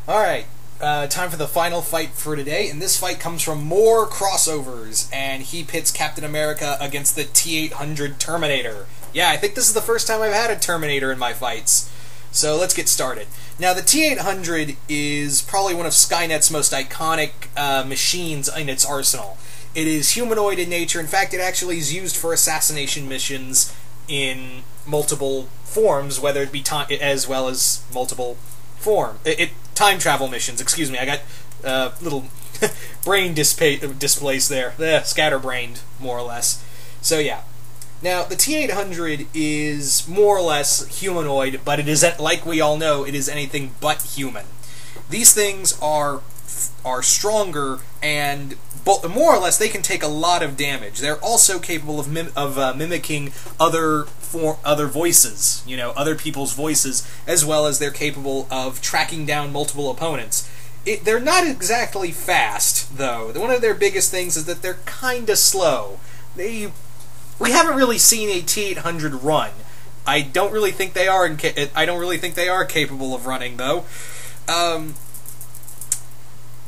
Alright, time for the final fight for today, and this fight comes from moarcrossovers, and he pits Captain America against the T-800 Terminator. Yeah, I think this is the first time I've had a Terminator in my fights. So let's get started. Now, the T-800 is probably one of Skynet's most iconic machines in its arsenal. It is humanoid in nature. In fact, it actually is used for assassination missions in multiple forms, whether it be as well as multiple time travel missions. Excuse me, I got little brain displaced there. Scatterbrained, more or less. So yeah. Now, the T-800 is more or less humanoid, but it is, like we all know, it is anything but human. These things are stronger, and more or less they can take a lot of damage. They're also capable of mimicking other voices, other people's voices, as well as they're capable of tracking down multiple opponents. They're not exactly fast, though. One of their biggest things is that they're kind of slow. We haven't really seen a T-800 run. I don't really think they are. Capable of running, though.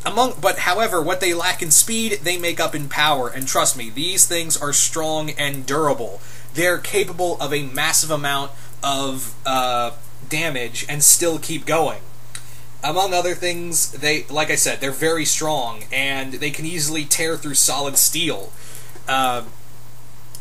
But however, what they lack in speed, they make up in power. And trust me, these things are strong and durable. They're capable of a massive amount of damage and still keep going. Among other things, like I said, they're very strong and they can easily tear through solid steel.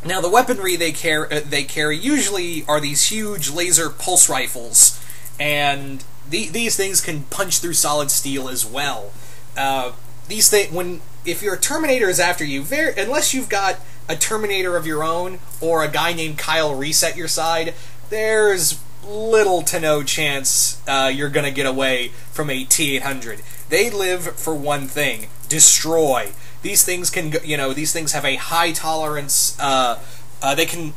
Now, the weaponry they carry usually are these huge laser pulse rifles, and these things can punch through solid steel as well. If your Terminator is after you, unless you've got a Terminator of your own or a guy named Kyle Reese at your side, there's little to no chance you're gonna get away from a T-800. They live for one thing: destroy. These things can, these things have a high tolerance. They can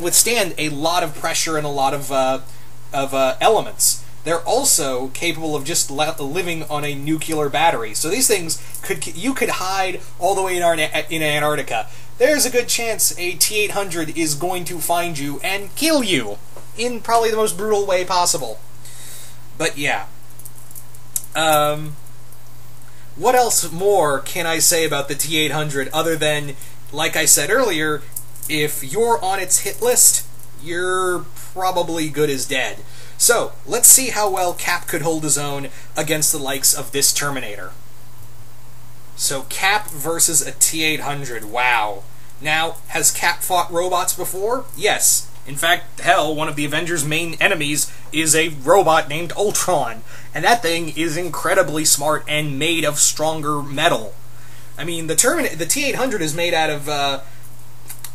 withstand a lot of pressure and a lot of elements. They're also capable of just living on a nuclear battery. So these things you could hide all the way in Antarctica. There's a good chance a T-800 is going to find you and kill you in probably the most brutal way possible. But yeah. What else more can I say about the T-800 other than, like I said earlier, if you're on its hit list, you're probably good as dead. So, let's see how well Cap could hold his own against the likes of this Terminator. So, Cap versus a T-800, wow. Now, has Cap fought robots before? Yes. In fact, hell, one of the Avengers' main enemies is a robot named Ultron, and that thing is incredibly smart and made of stronger metal. I mean, the T-800 is made out of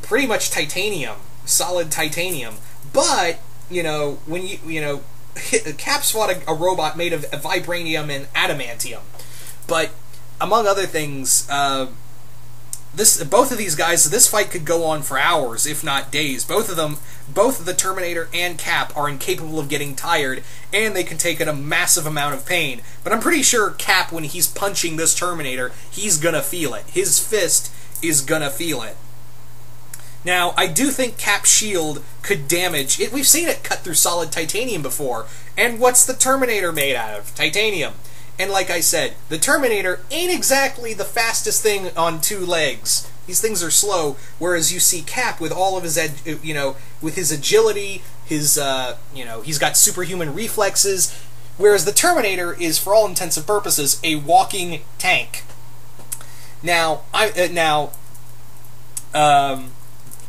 pretty much titanium, solid titanium. But when Cap's fought a robot made of vibranium and adamantium. But among other things, both of these guys, this fight could go on for hours, if not days. Both of the Terminator and Cap are incapable of getting tired, and they can take in a massive amount of pain. But I'm pretty sure Cap, when he's punching this Terminator, he's gonna feel it. His fist is gonna feel it. Now, I do think Cap's shield could damage it. We've seen it cut through solid titanium before. And what's the Terminator made out of? Titanium. And like I said, the Terminator ain't exactly the fastest thing on two legs. These things are slow, whereas you see Cap with all of his, with his agility, he's got superhuman reflexes, whereas the Terminator is, for all intents and purposes, a walking tank. Now,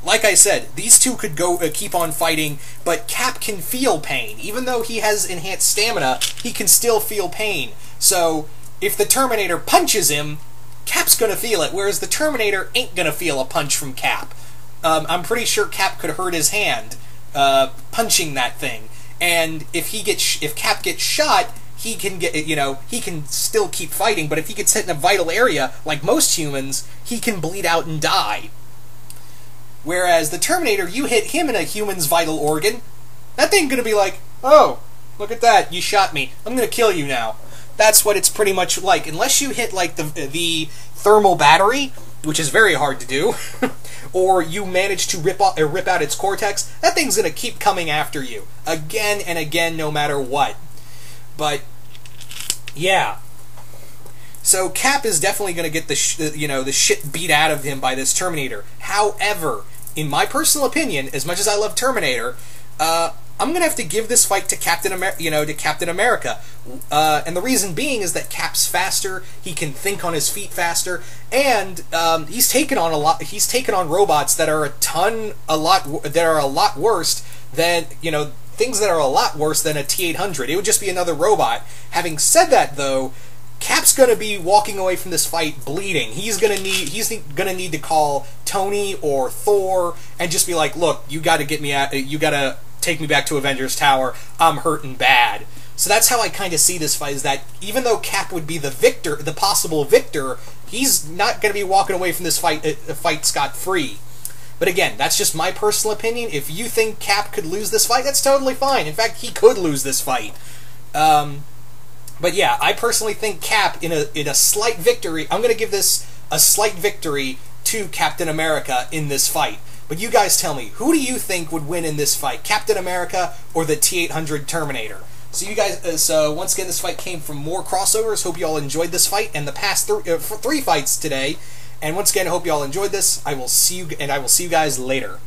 like I said, these two could keep on fighting, but Cap can feel pain. Even though he has enhanced stamina, he can still feel pain. So, if the Terminator punches him, Cap's gonna feel it, whereas the Terminator ain't gonna feel a punch from Cap. I'm pretty sure Cap could hurt his hand punching that thing. And if Cap gets shot, he can he can still keep fighting, but if he gets hit in a vital area, like most humans, he can bleed out and die. Whereas the Terminator, you hit him in a human's vital organ, that thing's gonna be like, oh, look at that, you shot me, I'm gonna kill you now. That's what it's pretty much like. Unless you hit like the thermal battery, which is very hard to do, or you manage to rip out its cortex, that thing's gonna keep coming after you again and again, no matter what. But Yeah. So Cap is definitely going to get the shit beat out of him by this Terminator. However, in my personal opinion, as much as I love Terminator, I'm going to have to give this fight to Captain America. And the reason being is that Cap's faster, he can think on his feet faster, and he's taken on robots that are a lot worse than, things that are a lot worse than a T-800. It would just be another robot. Having said that, though, Cap's gonna be walking away from this fight bleeding. He's gonna need to call Tony or Thor and just be like, "Look, you got to get me out. You got to take me back to Avengers Tower. I'm hurting bad." So that's how I kind of see this fight. Is that even though Cap would be the victor, the possible victor, he's not gonna be walking away from this fight scot-free. But again, that's just my personal opinion. If you think Cap could lose this fight, that's totally fine. In fact, he could lose this fight. But yeah, I personally think Cap, in a slight victory, I'm going to give this a slight victory to Captain America in this fight. But you guys tell me, who do you think would win in this fight, Captain America or the T-800 Terminator? So you guys, so once again, this fight came from More Crossovers. Hope you all enjoyed this fight and the past three fights today. And once again, I hope you all enjoyed this. I will see you guys later.